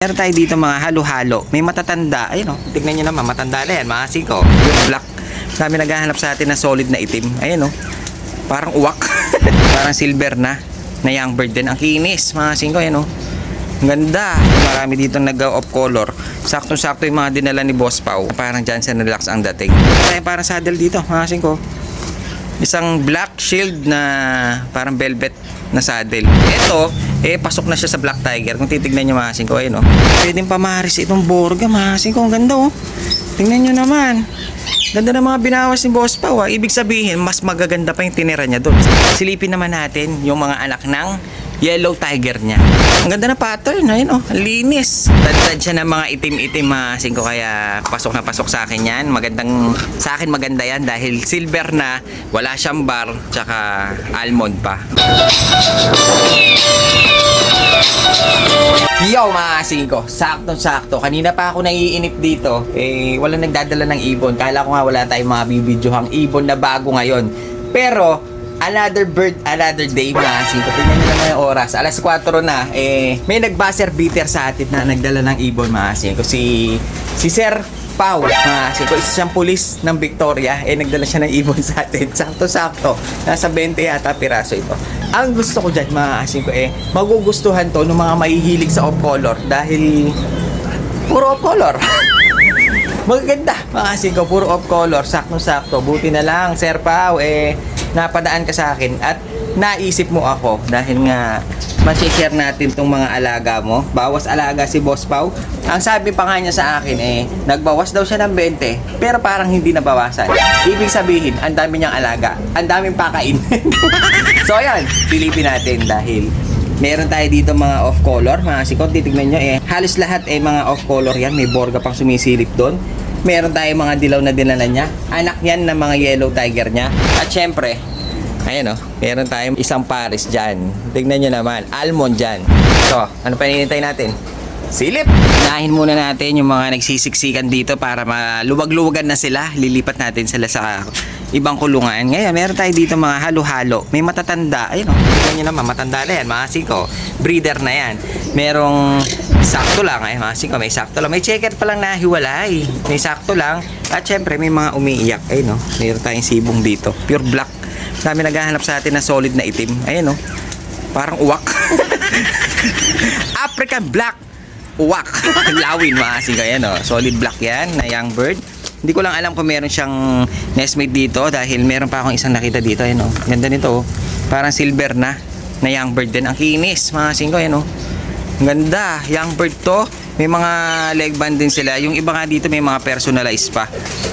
Meron tayo dito mga halo-halo. May matatanda. Ayun o. Tignan nyo naman. Matanda na yan. Mga 5. Yung black. Dami naghahanap sa atin na solid na itim. Ayun o. Parang uwak. Parang silver na. Na young bird din. Ang kinis. Mga 5. Ayun o. Ang ganda. Marami dito nag-off color. Saktong-sakto yung mga dinala ni Boss Pau. Parang Johnson Relax ang dating. Parang saddle dito. Mga 5. Isang black shield na parang velvet na saddle. Ito, pasok na siya sa Black Tiger. Kung titignan nyo mga 5, ayun o. Pwedeng pamaris itong Borga mga 5. Ang ganda o. Tingnan nyo naman. Ganda ng mga binawas ni Boss Pau. Ibig sabihin, mas magaganda pa yung tinira niya doon. Silipin naman natin yung mga anak ng yellow tiger niya. Ang ganda na pattern. Ayun o. Linis. Tad siya ng mga itim-itim mga 5. Kaya pasok na pasok sa akin yan. Sa akin maganda yan dahil silver na, wala siyang bar, tsaka almond pa. Yo mga 5, saktong-sakto. Kanina pa ako naiinip dito. Walang nagdadala ng ibon. Kala ko nga wala tayong mga bibidyohang ibon na bago ngayon. Pero, another bird, another day mga 5. Tingnan nyo naman yung oras. Alas 4 na. May nag-buzzer beater sa atin na nagdala ng ibon mga 5. Si Sir Pau mga 5. Isa siyang pulis ng Victoria. Nagdala siya ng ibon sa atin. Sakto-sakto. Nasa 20 yata piraso ito. Ang gusto ko dyan mga 5 magugustuhan to ng mga mahihilig sa off color dahil puro off color. Magaganda mga 5, puro off color, saktong-sakto. Buti na lang Sir Pau napadaan ka sa akin at naisip mo ako dahil nga ma-share natin tong mga alaga mo. Bawas alaga si Boss Pau. Ang sabi pa nga niya sa akin nagbawas daw siya ng 20 pero parang hindi nabawasan. Ibig sabihin, ang dami niyang alaga, ang daming pakain. So ayan, pilipin natin dahil meron tayo dito mga off color. Mga 5, titignan nyo halos lahat mga off color yan. May Borga pang sumisilip doon. Meron tayo mga dilaw na dinala niya. Anak yan ng mga yellow tiger niya. At syempre, ayan o, meron tayong isang pares dyan. Tignan nyo naman, almond dyan. So, ano pa hinihintay natin? Silip! Unahin muna natin yung mga nagsisiksikan dito para maluwag-luwagan na sila. Lilipat natin sila sa ibang kulungan. Ngayon, meron tayo dito mga halo-halo. May matatanda. Ayun o, tignan nyo naman, matanda na yan. Mga 5, breeder na yan. Merong sakto lang mga 5, may sakto lang. May checker pa lang na hiwalay. May sakto lang. At syempre, may mga umiiyak. Ayun o, meron tayong sibong dito. Pure black. Dami naghahanap sa atin na solid na itim. Ayun o, parang uwak. African black uwak. Lawin mga 5. Ayan o, solid black yan na young bird. Hindi ko lang alam kung meron siyang nestmate dito dahil meron pa akong isang nakita dito. Ayan o, ganda nito o. Parang silver na young bird din. Ang kinis mga 5. Ayan o, ang ganda. Young bird to. May mga leg band din sila. Yung iba nga dito may mga personalized pa.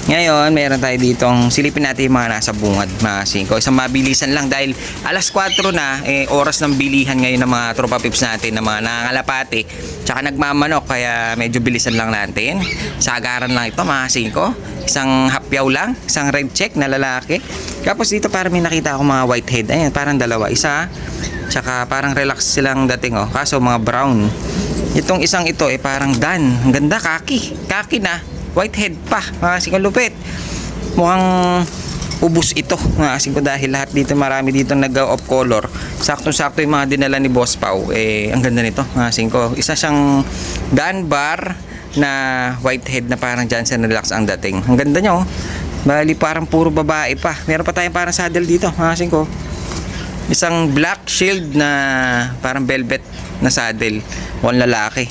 Ngayon, meron tayo ditong silipin natin yung mga nasa bungad mga 5. Isang mabilisan lang dahil alas 4 na oras ng bilihan ngayon ng mga tropa pips natin na mga nangangalapati tsaka nagmamanok kaya medyo bilisan lang natin. Sagaran lang ito mga 5. Isang hapyaw lang, isang red check na lalaki. Tapos dito parang may nakita ako mga whitehead. Ayan, parang dalawa. Isa, tsaka parang relax silang dating kaso mga brown. Itong isang ito parang dan. Ang ganda, kaki na. Whitehead pa, mga 5 lupit. Mukhang ubus ito, mga 5 dahil lahat dito marami dito nag-off color. Saktong-sakto yung mga dinala ni Boss Pau. Ang ganda nito, mga 5. Isa siyang Dunbar na whitehead na parang Johnson Relax ang dating. Ang ganda niya Bali parang puro babae pa. Meron pa tayong parang saddle dito, mga 5. Isang black shield na parang velvet na saddle. One lalaki.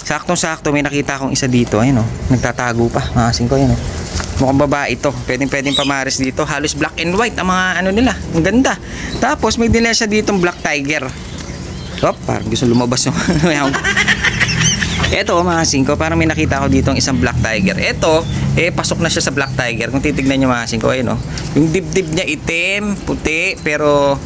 Saktong-sakto may nakita akong isa dito. Ayun nagtatago pa. Mga 5 yun Mukhang babae ito. Pwedeng pamaris dito. Halos black and white ang mga nila. Ang ganda. Tapos may dinala siya ditong black tiger. Parang gusto lumabas yung Ito mga 5, parang may nakita ako ditong isang black tiger. Ito, pasok na siya sa black tiger. Kung titignan nyo mga 5, ayun yung dibdib niya itim, puti, pero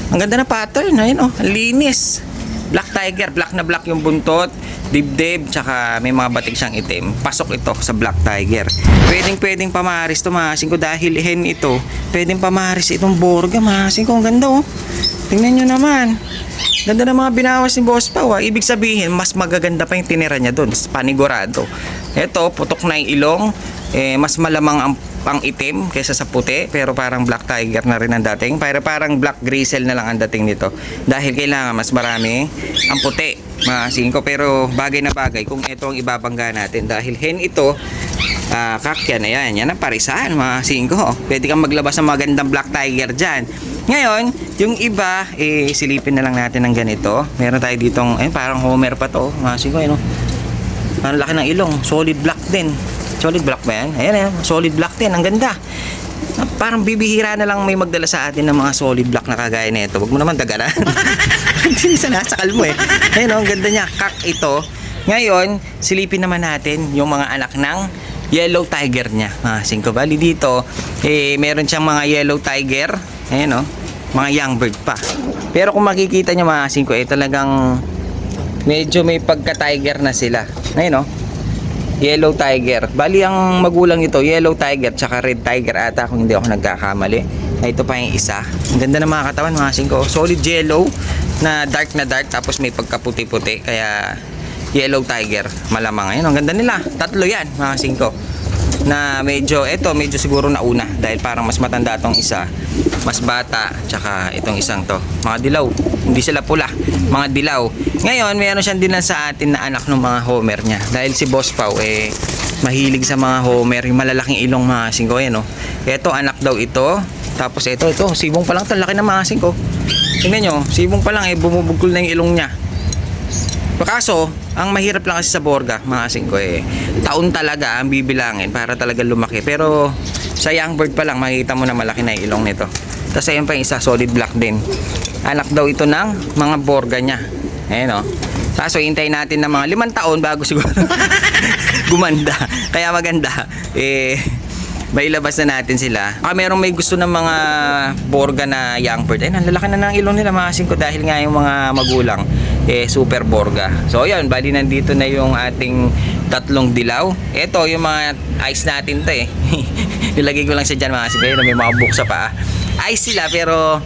ang ganda na pattern. Ayun linis. Black tiger, black na black yung buntot, dibdib, tsaka may mga batik siyang itim. Pasok ito sa black tiger. Pwedeng pamaris to mga 5 dahil hen ito. Pwedeng pamaris itong Borga mga 5. Ang ganda Tingnan nyo naman. Ganda ng mga binawas ni Boss Pau. Ibig sabihin, mas magaganda pa yung tinira niya doon. Panigurado. Ito, putok na yung ilong. Mas malamang ang itim kaysa sa puti. Pero parang black tiger na rin ang dating. Pero parang black grizzle na lang ang dating nito. Dahil kailangan mas marami ang puti. mga singko, pero bagay na bagay kung ito ang ibabangga natin dahil hen ito. Kakyan, ayan, yan ang parisan mga singko. Pwede kang maglabas ng magandang black tiger dyan. Ngayon, yung iba, silipin na lang natin ng ganito. Meron tayo ditong, parang Homer pa to mga singko, ang laki ng ilong, solid black din. Solid black ba yan? Ayan, solid black din, ang ganda. Parang bibihira na lang may magdala sa atin ng mga solid black na kagaya nito. Huwag mo naman dagaran. Hindi sa nasakal mo Ayun, ang ganda niya, kak ito. Ngayon, silipin naman natin yung mga anak ng yellow tiger niya. Singko Valley dito, meron siyang mga yellow tiger. Ayan mga young bird pa. Pero kung makikita nyo mga singko, talagang medyo may pagka-tiger na sila. Ayun yellow tiger. Bali ang magulang ito, yellow tiger tsaka red tiger ata kung hindi ako nagkakamali. Ito pa yung isa. Ang ganda ng mga katawan mga singko. Solid yellow na dark tapos may pagkaputi-puti. Kaya yellow tiger malamang. Ayun, ang ganda nila. Tatlo yan mga singko. Na medyo siguro nauna dahil parang mas matanda tong isa, mas bata, tsaka itong isang to mga dilaw, hindi sila pula, mga dilaw. Ngayon mayroon siyang dinala sa atin na anak ng mga Homer niya dahil si Boss Pau mahilig sa mga Homer, yung malalaking ilong mga singko. Ito anak daw ito, tapos ito sibong pa lang to, laki ng mga singko. Tingnan nyo, sibong pa lang bumubugkol na yung ilong niya. Kaso, ang mahirap lang kasi sa Borga, mga singko taon talaga ang bibilangin para talaga lumaki. Pero sa young bird pa lang, makikita mo na malaki na yung ilong nito. Tapos ayun pa yung isa, solid black din. Anak daw ito ng mga Borga niya. Ayan Kaso hintayin natin ng mga 5 taon bago siguro gumanda. Kaya maganda. Mailabas na natin sila. Merong may gusto ng mga Borga na young bird. Ang lalaki na ng ilong nila mga singko dahil nga yung mga magulang super Borga. So yun, bali nandito na yung ating tatlong dilaw. Ito yung mga ice natin to Nilagay ko lang siya dyan mga singko. May mga buksa pa. Ice sila pero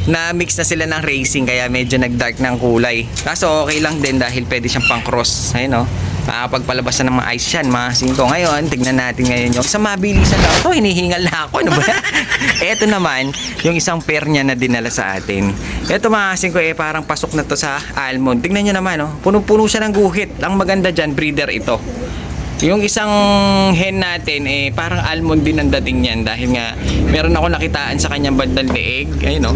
na mix na sila ng racing kaya medyo nag-dark ng kulay. Kaso okay lang din dahil pwede siyang pang cross. Ayun pagpalabas na ng mga ice yan mga singko. Ngayon, tignan natin ngayon yung sa mabilisan lang. Hinihingal na ako. Ano ba? Ito naman, yung isang pair niya na dinala sa atin. Ito mga singko, parang pasok na to sa almond. Tignan nyo naman, puno-puno siya ng guhit. Ang maganda dyan, breeder ito. Yung isang hen natin, parang almond din ang dating niyan. Dahil nga, meron ako nakitaan sa kanyang bandang leeg. Ayun,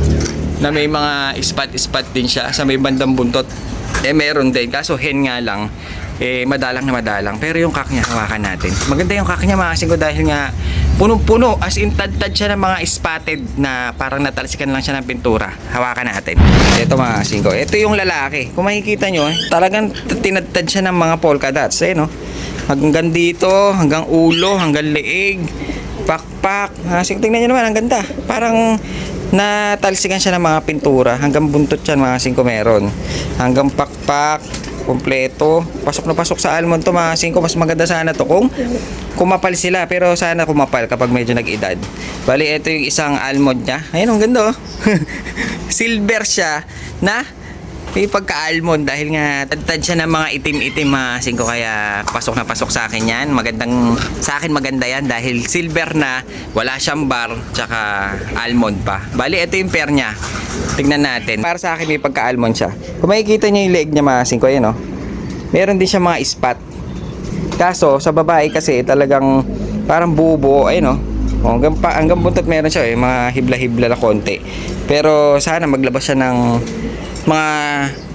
na may mga spot-spot din siya sa may bandang buntot. Meron din. Kaso hen nga lang. Madalang na madalang. Pero yung kak niya, hawakan natin. Maganda yung kak niya mga singko dahil nga punong-puno. As in, tad-tad siya ng mga spotted na parang natalsikan lang siya ng pintura. Hawakan natin. Ito mga singko. Ito yung lalaki. Kung makikita nyo, talagang tinadtad siya ng mga polka dots. Hanggang dito, hanggang ulo, hanggang leeg, pakpak. Tingnan nyo naman, ang ganda. Parang natalsikan siya ng mga pintura. Hanggang buntot yan mga singko meron. Hanggang pakpak. Kompleto, pasok na pasok sa almond to mga singko. Mas maganda sana to kung kumapal sila, pero sana kumapal kapag medyo nag-edad. Bali, ito yung isang almond niya. Ayun, ang ganda silver siya na may pagka-almond dahil nga tad siya ng mga itim-itim mga singko. Kaya pasok na pasok sa akin yan. Sa akin maganda yan dahil silver na, wala siyang bar, tsaka almond pa. Bali, ito yung pair niya. Tignan natin. Para sa akin may pagka-almond siya. Kung makikita niyo yung leg niya mga singko, meron din siya mga spot. Kaso sa babae kasi talagang parang buo-buo, hanggang buntot meron siya, mga hibla-hibla na konti. Pero sana maglabas siya ng mga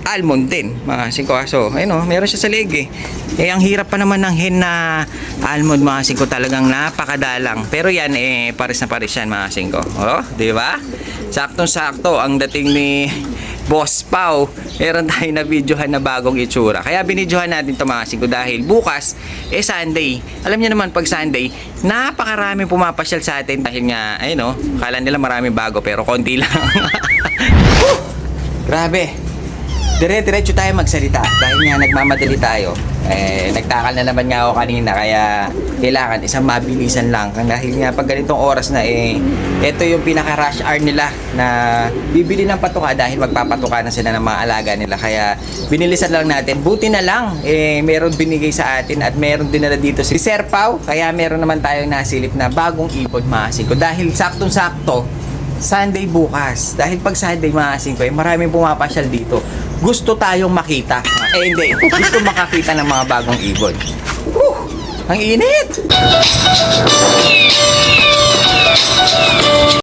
almond din mga singko. So meron siya sa leg ang hirap pa naman ng hen na almond mga singko, talagang napakadalang. Pero yan pares na pares yan mga singko. Di ba? Saktong sakto ang dating ni Boss Pau. Meron tayo na videohan na bagong itsura. Kaya binidyohan natin ito mga singko dahil bukas Sunday. Alam niyo naman pag Sunday, napakaraming pumapasyal sa atin dahil nga kala nila marami bago pero konti lang. Grabe. Dire-diretso tayo magsalita dahil nga nagmamadali tayo. Nagtakal na naman nga ako kanina kaya kailangan isang mabilisan lang dahil nga pag ganitong oras na ito yung pinaka-rush hour nila na bibili ng patuka dahil magpapatuka na sila ng mga alaga nila. Kaya binilisan lang natin. Buti na lang meron binigay sa atin at meron din na dito si Sir Pau. Kaya meron naman tayong nasilip na bagong ibon mga singko dahil saktong-sakto Sunday bukas. Dahil pag Sunday mga kasing ko, maraming pumapasyal dito. Gusto tayong makita. Hindi. Gusto makakita ng mga bagong ibon. Ang init!